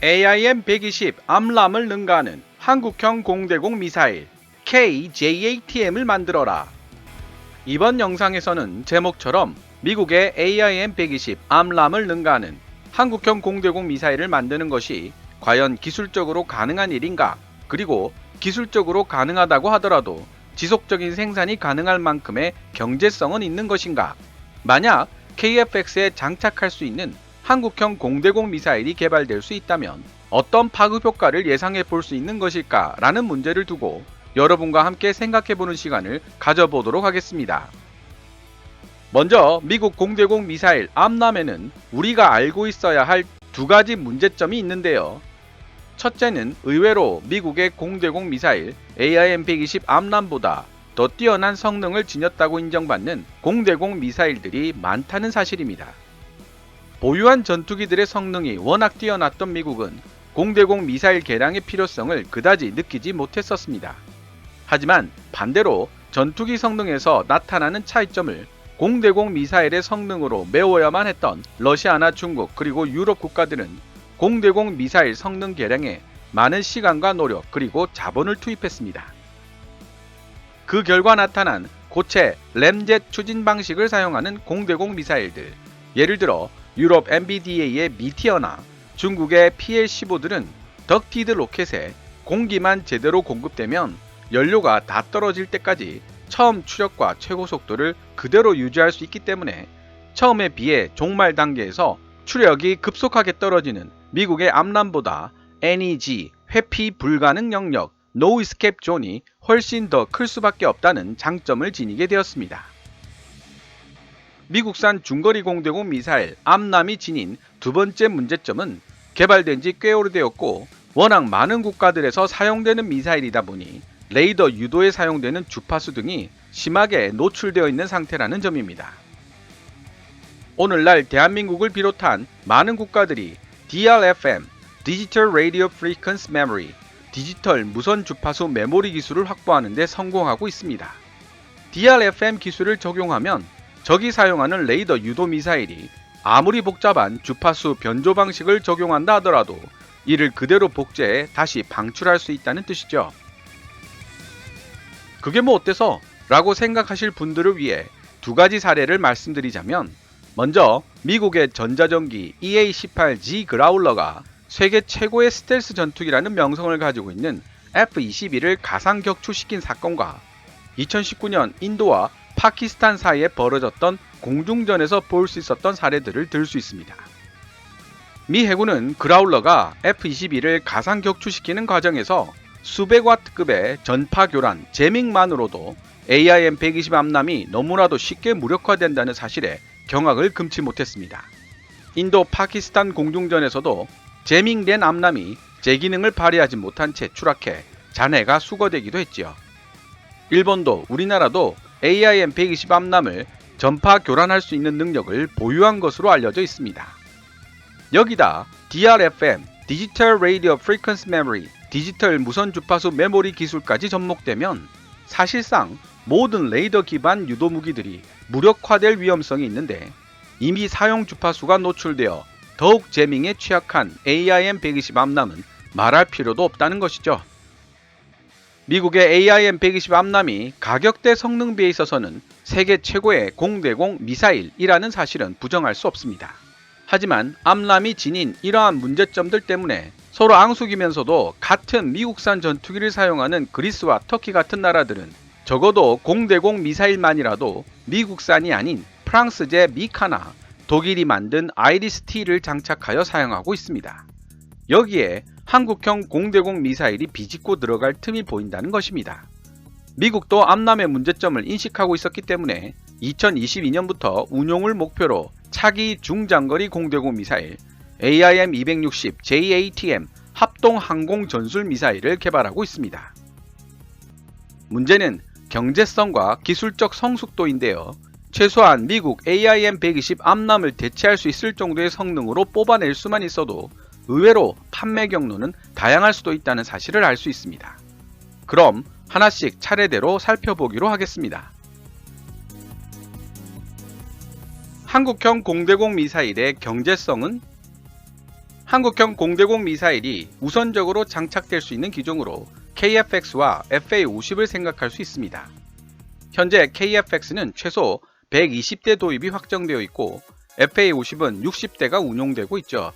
AIM-120 암람을 능가하는 한국형 공대공 미사일 KJATM을 만들어라. 이번 영상에서는 제목처럼 미국의 AIM-120 암람을 능가하는 한국형 공대공 미사일을 만드는 것이 과연 기술적으로 가능한 일인가, 그리고 기술적으로 가능하다고 하더라도 지속적인 생산이 가능할 만큼의 경제성은 있는 것인가, 만약 KF-X에 장착할 수 있는 한국형 공대공 미사일이 개발될 수 있다면 어떤 파급 효과를 예상해 볼 수 있는 것일까 라는 문제를 두고 여러분과 함께 생각해보는 시간을 가져보도록 하겠습니다. 먼저 미국 공대공 미사일 암람에는 우리가 알고 있어야 할 두 가지 문제점이 있는데요. 첫째는 의외로 미국의 공대공 미사일 AIM-120 암람보다 더 뛰어난 성능을 지녔다고 인정받는 공대공 미사일들이 많다는 사실입니다. 보유한 전투기들의 성능이 워낙 뛰어났던 미국은 공대공 미사일 개량의 필요성을 그다지 느끼지 못했었습니다. 하지만 반대로 전투기 성능에서 나타나는 차이점을 공대공 미사일의 성능으로 메워야만 했던 러시아나 중국 그리고 유럽 국가들은 공대공 미사일 성능 개량에 많은 시간과 노력 그리고 자본을 투입했습니다. 그 결과 나타난 고체 램젯 추진 방식을 사용하는 공대공 미사일들, 예를 들어 유럽 MBDA의 미티어나 중국의 PL-15들은 덕티드 로켓에 공기만 제대로 공급되면 연료가 다 떨어질 때까지 처음 추력과 최고 속도를 그대로 유지할 수 있기 때문에 처음에 비해 종말 단계에서 추력이 급속하게 떨어지는 미국의 암람보다 NEG, 회피 불가능 영역, No Escape Zone이 훨씬 더 클 수밖에 없다는 장점을 지니게 되었습니다. 미국산 중거리 공대공 미사일 암람이 지닌 두 번째 문제점은 개발된 지 꽤 오래되었고 워낙 많은 국가들에서 사용되는 미사일이다 보니 레이더 유도에 사용되는 주파수 등이 심하게 노출되어 있는 상태라는 점입니다. 오늘날 대한민국을 비롯한 많은 국가들이 DRFM, Digital Radio Frequency Memory, 디지털 무선 주파수 메모리 기술을 확보하는 데 성공하고 있습니다. DRFM 기술을 적용하면 적이 사용하는 레이더 유도 미사일이 아무리 복잡한 주파수 변조 방식을 적용한다 하더라도 이를 그대로 복제해 다시 방출할 수 있다는 뜻이죠. 그게 뭐 어때서? 라고 생각하실 분들을 위해 두 가지 사례를 말씀드리자면, 먼저 미국의 전자전기 EA-18G 그라울러가 세계 최고의 스텔스 전투기라는 명성을 가지고 있는 F-22를 가상 격추시킨 사건과 2019년 인도와 파키스탄 사이에 벌어졌던 공중전에서 볼 수 있었던 사례들을 들 수 있습니다. 미 해군은 그라울러가 F-22를 가상 격추시키는 과정에서 수백 와트급의 전파 교란, 재밍만으로도 AIM-120 암람이 너무나도 쉽게 무력화된다는 사실에 경악을 금치 못했습니다. 인도 파키스탄 공중전에서도 재밍된 암람이 제 기능을 발휘하지 못한 채 추락해 잔해가 수거되기도 했지요. 일본도 우리나라도 AIM-120 암람을 전파 교란할 수 있는 능력을 보유한 것으로 알려져 있습니다. 여기다 DRFM, Digital Radio Frequency Memory, 디지털 무선 주파수 메모리 기술까지 접목되면 사실상 모든 레이더 기반 유도 무기들이 무력화될 위험성이 있는데, 이미 사용 주파수가 노출되어 더욱 재밍에 취약한 AIM-120 암람은 말할 필요도 없다는 것이죠. 미국의 AIM-120 암람이 가격대 성능비에 있어서는 세계 최고의 공대공 미사일이라는 사실은 부정할 수 없습니다. 하지만 암람이 지닌 이러한 문제점들 때문에 서로 앙숙이면서도 같은 미국산 전투기를 사용하는 그리스와 터키 같은 나라들은 적어도 공대공 미사일만이라도 미국산이 아닌 프랑스제 미카나 독일이 만든 아이리스-T를 장착하여 사용하고 있습니다. 여기에 한국형 공대공 미사일이 비집고 들어갈 틈이 보인다는 것입니다. 미국도 암람의 문제점을 인식하고 있었기 때문에 2022년부터 운용을 목표로 차기 중장거리 공대공 미사일 AIM-260 JATM 합동 항공 전술 미사일을 개발하고 있습니다. 문제는 경제성과 기술적 성숙도인데요. 최소한 미국 AIM-120 암람을 대체할 수 있을 정도의 성능으로 뽑아낼 수만 있어도 의외로 판매 경로는 다양할 수도 있다는 사실을 알 수 있습니다. 그럼 하나씩 차례대로 살펴보기로 하겠습니다. 한국형 공대공 미사일의 경제성은? 한국형 공대공 미사일이 우선적으로 장착될 수 있는 기종으로 KF-X와 FA-50을 생각할 수 있습니다. 현재 KF-X는 최소 120대 도입이 확정되어 있고 FA-50은 60대가 운용되고 있죠.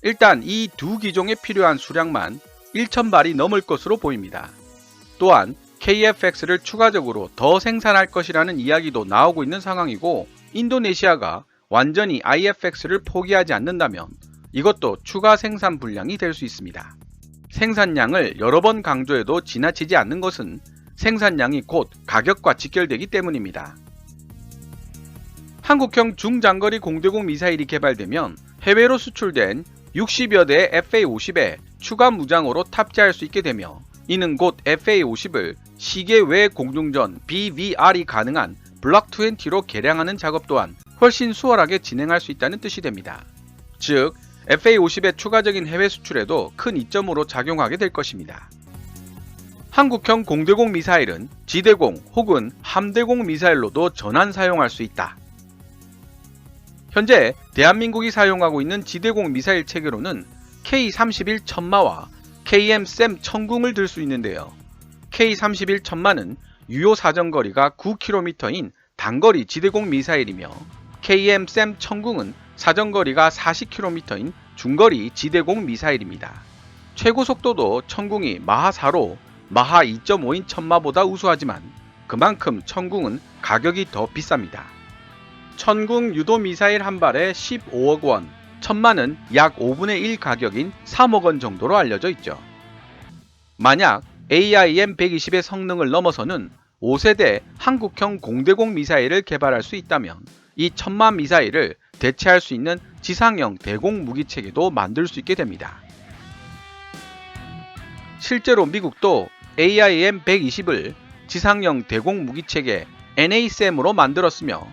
일단 이 두 기종에 필요한 수량만 1,000발이 넘을 것으로 보입니다. 또한 KF-X를 추가적으로 더 생산할 것이라는 이야기도 나오고 있는 상황이고 인도네시아가 완전히 IF-X를 포기하지 않는다면 이것도 추가 생산 분량이 될 수 있습니다. 생산량을 여러 번 강조해도 지나치지 않는 것은 생산량이 곧 가격과 직결되기 때문입니다. 한국형 중장거리 공대공 미사일이 개발되면 해외로 수출된 60여 대의 FA-50에 추가 무장으로 탑재할 수 있게 되며 이는 곧 FA-50을 시계 외 공중전 BVR이 가능한 블록 20로 개량하는 작업 또한 훨씬 수월하게 진행할 수 있다는 뜻이 됩니다. 즉 FA-50의 추가적인 해외 수출에도 큰 이점으로 작용하게 될 것입니다. 한국형 공대공 미사일은 지대공 혹은 함대공 미사일로도 전환 사용할 수 있다. 현재 대한민국이 사용하고 있는 지대공 미사일 체계로는 K-31 천마와 KM-SAM 천궁을 들 수 있는데요. K-31 천마는 유효 사정거리가 9km인 단거리 지대공 미사일이며 KM-SAM 천궁은 사정거리가 40km인 중거리 지대공 미사일입니다. 최고 속도도 천궁이 마하 4로 마하 2.5인 천마보다 우수하지만 그만큼 천궁은 가격이 더 비쌉니다. 천궁 유도 미사일 한 발에 15억 원, 천마는 약 5분의 1 가격인 3억 원 정도로 알려져 있죠. 만약 AIM-120의 성능을 넘어서는 5세대 한국형 공대공 미사일을 개발할 수 있다면 이 천마 미사일을 대체할 수 있는 지상형 대공 무기체계도 만들 수 있게 됩니다. 실제로 미국도 AIM-120을 지상형 대공 무기체계 NASAM으로 만들었으며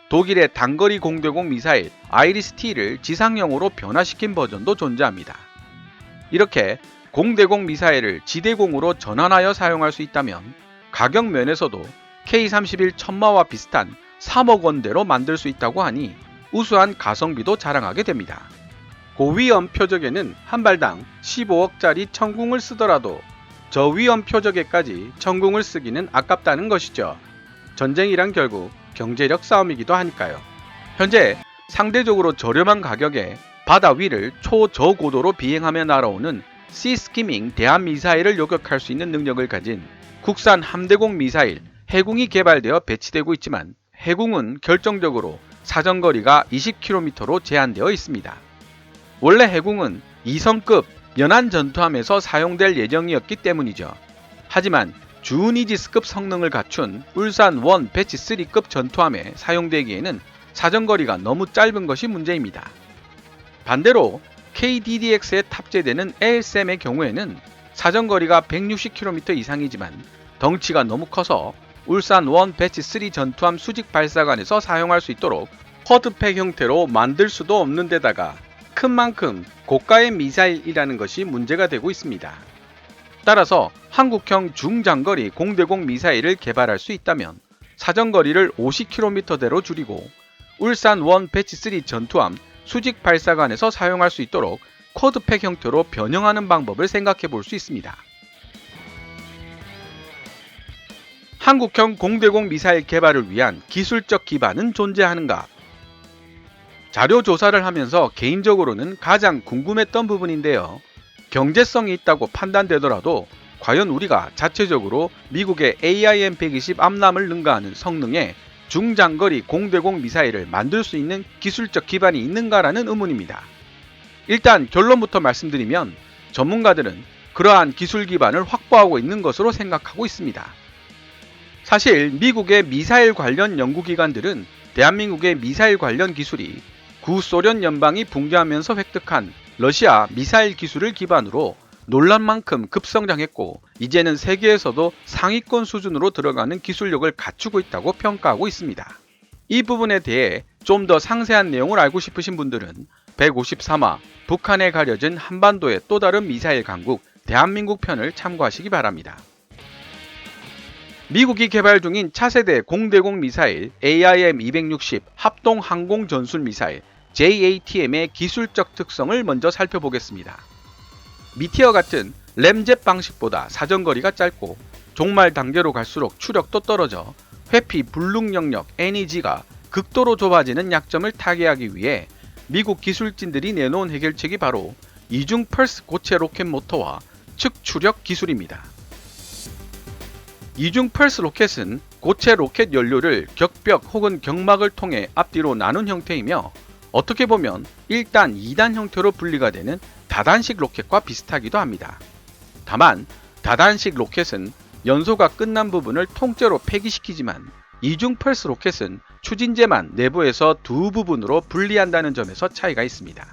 독일의 단거리 공대공 미사일 아이리스-T를 지상형으로 변화시킨 버전도 존재합니다. 이렇게 공대공 미사일을 지대공으로 전환하여 사용할 수 있다면 가격 면에서도 K-31 천마와 비슷한 3억 원대로 만들 수 있다고 하니 우수한 가성비도 자랑하게 됩니다. 고위험 표적에는 한 발당 15억짜리 천궁을 쓰더라도 저위험 표적에까지 천궁을 쓰기는 아깝다는 것이죠. 전쟁이란 결국 경제력 싸움이기도 하니까요. 현재 상대적으로 저렴한 가격에 바다 위를 초저고도로 비행하며 날아오는 시스키밍 대한미사일을 요격할 수 있는 능력을 가진 국산 함대공 미사일 해궁이 개발되어 배치되고 있지만 해궁은 결정적으로 사정거리가 20km로 제한되어 있습니다. 원래 해궁은 2성급 연안 전투함에서 사용될 예정이었기 때문이죠. 하지만 주니지스급 성능을 갖춘 울산 1 배치 3급 전투함에 사용되기에는 사정거리가 너무 짧은 것이 문제입니다. 반대로 KDDX에 탑재되는 ASM의 경우에는 사정거리가 160km 이상이지만 덩치가 너무 커서 울산 1 배치 3 전투함 수직 발사관에서 사용할 수 있도록 쿼드팩 형태로 만들 수도 없는 데다가 큰 만큼 고가의 미사일이라는 것이 문제가 되고 있습니다. 따라서 한국형 중장거리 공대공 미사일을 개발할 수 있다면 사정거리를 50km대로 줄이고 울산 1 배치 3 전투함 수직 발사관에서 사용할 수 있도록 쿼드팩 형태로 변형하는 방법을 생각해 볼 수 있습니다. 한국형 공대공 미사일 개발을 위한 기술적 기반은 존재하는가? 자료 조사를 하면서 개인적으로는 가장 궁금했던 부분인데요. 경제성이 있다고 판단되더라도 과연 우리가 자체적으로 미국의 AIM-120 암람을 능가하는 성능의 중장거리 공대공 미사일을 만들 수 있는 기술적 기반이 있는가라는 의문입니다. 일단 결론부터 말씀드리면 전문가들은 그러한 기술 기반을 확보하고 있는 것으로 생각하고 있습니다. 사실 미국의 미사일 관련 연구기관들은 대한민국의 미사일 관련 기술이 구소련 연방이 붕괴하면서 획득한 러시아 미사일 기술을 기반으로 놀랄만큼 급성장했고 이제는 세계에서도 상위권 수준으로 들어가는 기술력을 갖추고 있다고 평가하고 있습니다. 이 부분에 대해 좀 더 상세한 내용을 알고 싶으신 분들은 153화 북한에 가려진 한반도의 또 다른 미사일 강국 대한민국 편을 참고하시기 바랍니다. 미국이 개발 중인 차세대 공대공 미사일 AIM-260 합동 항공 전술 미사일 JATM의 기술적 특성을 먼저 살펴보겠습니다. 미티어 같은 램젯 방식보다 사정거리가 짧고 종말 단계로 갈수록 추력도 떨어져 회피 불능 영역 NEG가 극도로 좁아지는 약점을 타개하기 위해 미국 기술진들이 내놓은 해결책이 바로 이중 펄스 고체 로켓 모터와 측추력 기술입니다. 이중 펄스 로켓은 고체 로켓 연료를 격벽 혹은 경막을 통해 앞뒤로 나눈 형태이며 어떻게 보면 1단, 2단 형태로 분리가 되는 다단식 로켓과 비슷하기도 합니다. 다만 다단식 로켓은 연소가 끝난 부분을 통째로 폐기시키지만 이중 펄스 로켓은 추진제만 내부에서 두 부분으로 분리한다는 점에서 차이가 있습니다.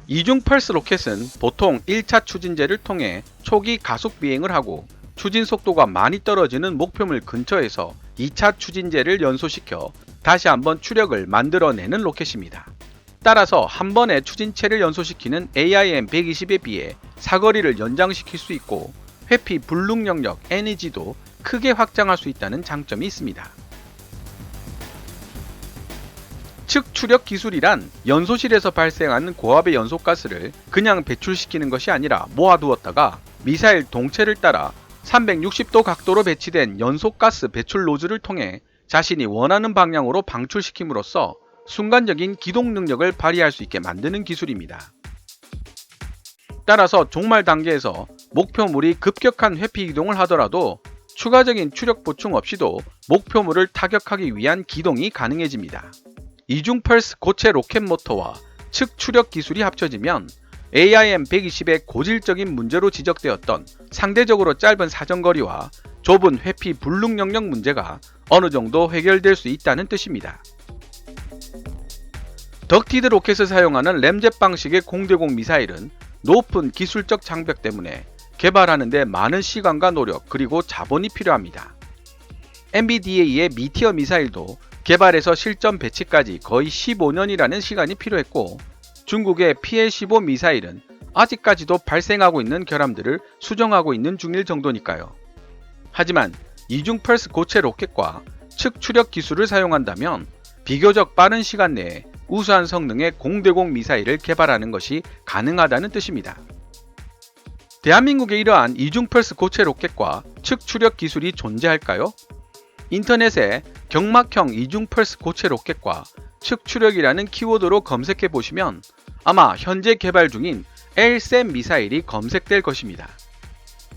이중 펄스 로켓은 보통 1차 추진제를 통해 초기 가속 비행을 하고 추진 속도가 많이 떨어지는 목표물 근처에서 2차 추진제를 연소시켜 다시 한번 추력을 만들어내는 로켓입니다. 따라서 한 번에 추진체를 연소시키는 AIM-120에 비해 사거리를 연장시킬 수 있고 회피 불능 영역 NEG도 크게 확장할 수 있다는 장점이 있습니다. 측추력 기술이란 연소실에서 발생하는 고압의 연소가스를 그냥 배출시키는 것이 아니라 모아두었다가 미사일 동체를 따라 360도 각도로 배치된 연소가스 배출 노즐을 통해 자신이 원하는 방향으로 방출시킴으로써 순간적인 기동 능력을 발휘할 수 있게 만드는 기술입니다. 따라서 종말 단계에서 목표물이 급격한 회피 이동을 하더라도 추가적인 추력 보충 없이도 목표물을 타격하기 위한 기동이 가능해집니다. 이중 펄스 고체 로켓 모터와 측추력 기술이 합쳐지면 AIM-120의 고질적인 문제로 지적되었던 상대적으로 짧은 사정거리와 좁은 회피 불능 영역 문제가 어느 정도 해결될 수 있다는 뜻입니다. 덕티드 로켓을 사용하는 램젯 방식의 공대공 미사일은 높은 기술적 장벽 때문에 개발하는 데 많은 시간과 노력 그리고 자본이 필요합니다. MBDA의 미티어 미사일도 개발에서 실전 배치까지 거의 15년이라는 시간이 필요했고 중국의 PL-15 미사일은 아직까지도 발생하고 있는 결함들을 수정하고 있는 중일 정도니까요. 하지만 이중 펄스 고체 로켓과 측추력 기술을 사용한다면 비교적 빠른 시간 내에 우수한 성능의 공대공 미사일을 개발하는 것이 가능하다는 뜻입니다. 대한민국에 이러한 이중 펄스 고체 로켓과 측추력 기술이 존재할까요? 인터넷에 경막형 이중 펄스 고체 로켓과 측추력이라는 키워드로 검색해 보시면 아마 현재 개발 중인 LSAM 미사일이 검색될 것입니다.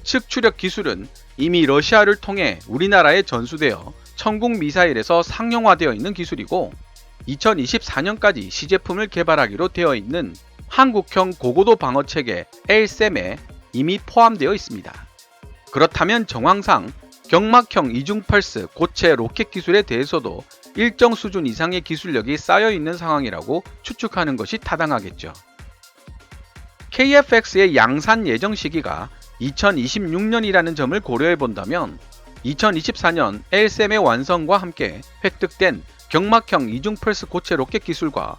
측추력 기술은 이미 러시아를 통해 우리나라에 전수되어 천국 미사일에서 상용화되어 있는 기술이고 2024년까지 시제품을 개발하기로 되어 있는 한국형 고고도 방어체계 LSAM에 이미 포함되어 있습니다. 그렇다면 정황상 경막형 이중 펄스 고체 로켓 기술에 대해서도 일정 수준 이상의 기술력이 쌓여 있는 상황이라고 추측하는 것이 타당하겠죠. KF-X의 양산 예정 시기가 2026년이라는 점을 고려해 본다면 2024년 LSAM의 완성과 함께 획득된 경막형 이중 펄스 고체 로켓 기술과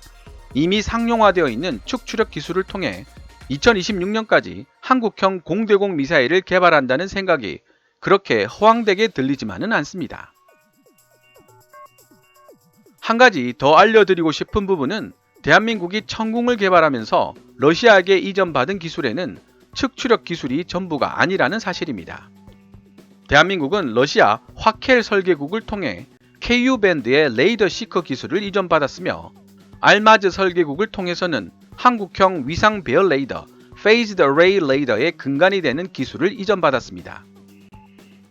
이미 상용화되어 있는 측추력 기술을 통해 2026년까지 한국형 공대공 미사일을 개발한다는 생각이 그렇게 허황되게 들리지만은 않습니다. 한 가지 더 알려드리고 싶은 부분은 대한민국이 천궁을 개발하면서 러시아에게 이전받은 기술에는 측추력 기술이 전부가 아니라는 사실입니다. 대한민국은 러시아 화켈 설계국을 통해 KU-밴드의 레이더 시커 기술을 이전받았으며 알마즈 설계국을 통해서는 한국형 위상 배열 레이더, 페이즈드 어레이 레이더의 근간이 되는 기술을 이전받았습니다.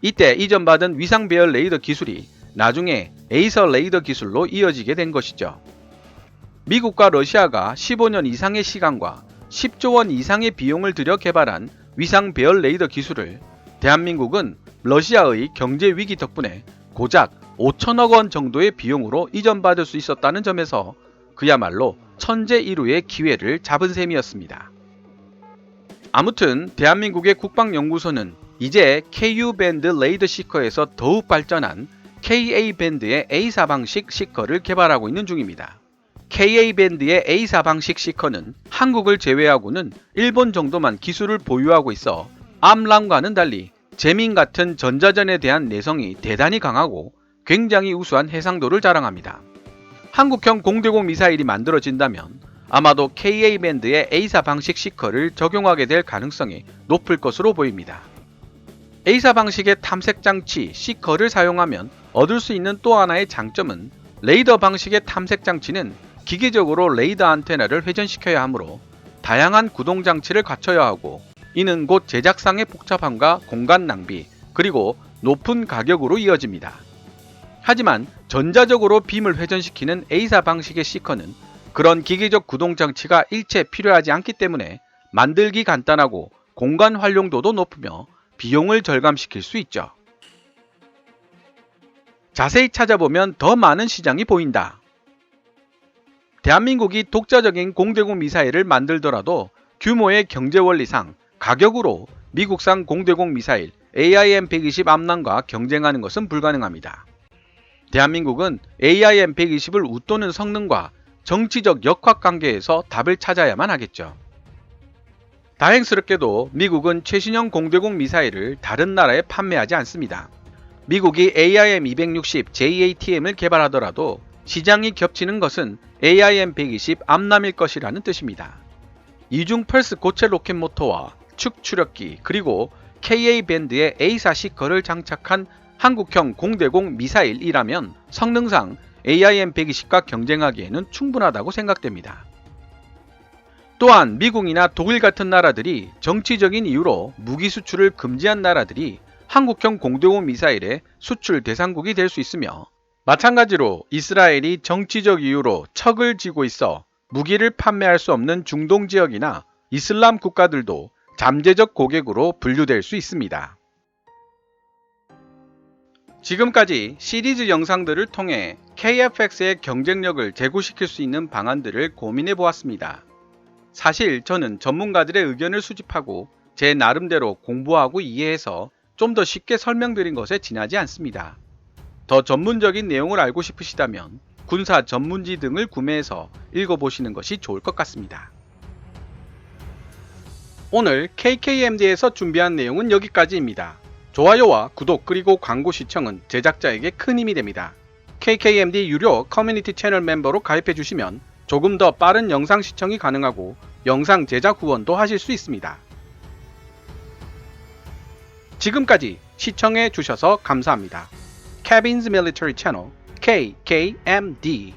이때 이전받은 위상 배열 레이더 기술이 나중에 에이서 레이더 기술로 이어지게 된 것이죠. 미국과 러시아가 15년 이상의 시간과 10조 원 이상의 비용을 들여 개발한 위상 배열 레이더 기술을 대한민국은 러시아의 경제 위기 덕분에 고작 5천억 원 정도의 비용으로 이전받을 수 있었다는 점에서 그야말로 천재일우의 기회를 잡은 셈이었습니다. 아무튼 대한민국의 국방연구소는 이제 KU-밴드 레이더 시커에서 더욱 발전한 KA-밴드의 A4 방식 시커를 개발하고 있는 중입니다. KA-밴드의 A4 방식 시커는 한국을 제외하고는 일본 정도만 기술을 보유하고 있어 암람과는 달리 제민 같은 전자전에 대한 내성이 대단히 강하고 굉장히 우수한 해상도를 자랑합니다. 한국형 공대공 미사일이 만들어진다면 아마도 KA-밴드의 A사 방식 시커를 적용하게 될 가능성이 높을 것으로 보입니다. A사 방식의 탐색 장치 시커를 사용하면 얻을 수 있는 또 하나의 장점은 레이더 방식의 탐색 장치는 기계적으로 레이더 안테나를 회전시켜야 하므로 다양한 구동 장치를 갖춰야 하고, 이는 곧 제작상의 복잡함과 공간 낭비, 그리고 높은 가격으로 이어집니다. 하지만 전자적으로 빔을 회전시키는 A사 방식의 시커는 그런 기계적 구동 장치가 일체 필요하지 않기 때문에 만들기 간단하고 공간 활용도도 높으며 비용을 절감시킬 수 있죠. 자세히 찾아보면 더 많은 시장이 보인다. 대한민국이 독자적인 공대공 미사일을 만들더라도 규모의 경제원리상 가격으로 미국산 공대공 미사일 AIM-120 암람과 경쟁하는 것은 불가능합니다. 대한민국은 AIM-120을 웃도는 성능과 정치적 역학관계에서 답을 찾아야만 하겠죠. 다행스럽게도 미국은 최신형 공대공 미사일을 다른 나라에 판매하지 않습니다. 미국이 AIM-260 JATM을 개발하더라도 시장이 겹치는 것은 AIM-120 암람일 것이라는 뜻입니다. 이중 펄스 고체 로켓 모터와 축 추력기, 그리고 KA-밴드의 A사 시커를 장착한 한국형 공대공 미사일이라면 성능상 AIM-120과 경쟁하기에는 충분하다고 생각됩니다. 또한 미국이나 독일 같은 나라들이 정치적인 이유로 무기 수출을 금지한 나라들이 한국형 공대공 미사일의 수출 대상국이 될 수 있으며, 마찬가지로 이스라엘이 정치적 이유로 척을 지고 있어 무기를 판매할 수 없는 중동 지역이나 이슬람 국가들도 잠재적 고객으로 분류될 수 있습니다. 지금까지 시리즈 영상들을 통해 KF-X의 경쟁력을 제고시킬 수 있는 방안들을 고민해 보았습니다. 사실 저는 전문가들의 의견을 수집하고 제 나름대로 공부하고 이해해서 좀 더 쉽게 설명드린 것에 지나지 않습니다. 더 전문적인 내용을 알고 싶으시다면 군사 전문지 등을 구매해서 읽어보시는 것이 좋을 것 같습니다. 오늘 KKMD에서 준비한 내용은 여기까지입니다. 좋아요와 구독 그리고 광고 시청은 제작자에게 큰 힘이 됩니다. KKMD 유료 커뮤니티 채널 멤버로 가입해 주시면 조금 더 빠른 영상 시청이 가능하고 영상 제작 후원도 하실 수 있습니다. 지금까지 시청해 주셔서 감사합니다. Kevin's Military Channel KKMD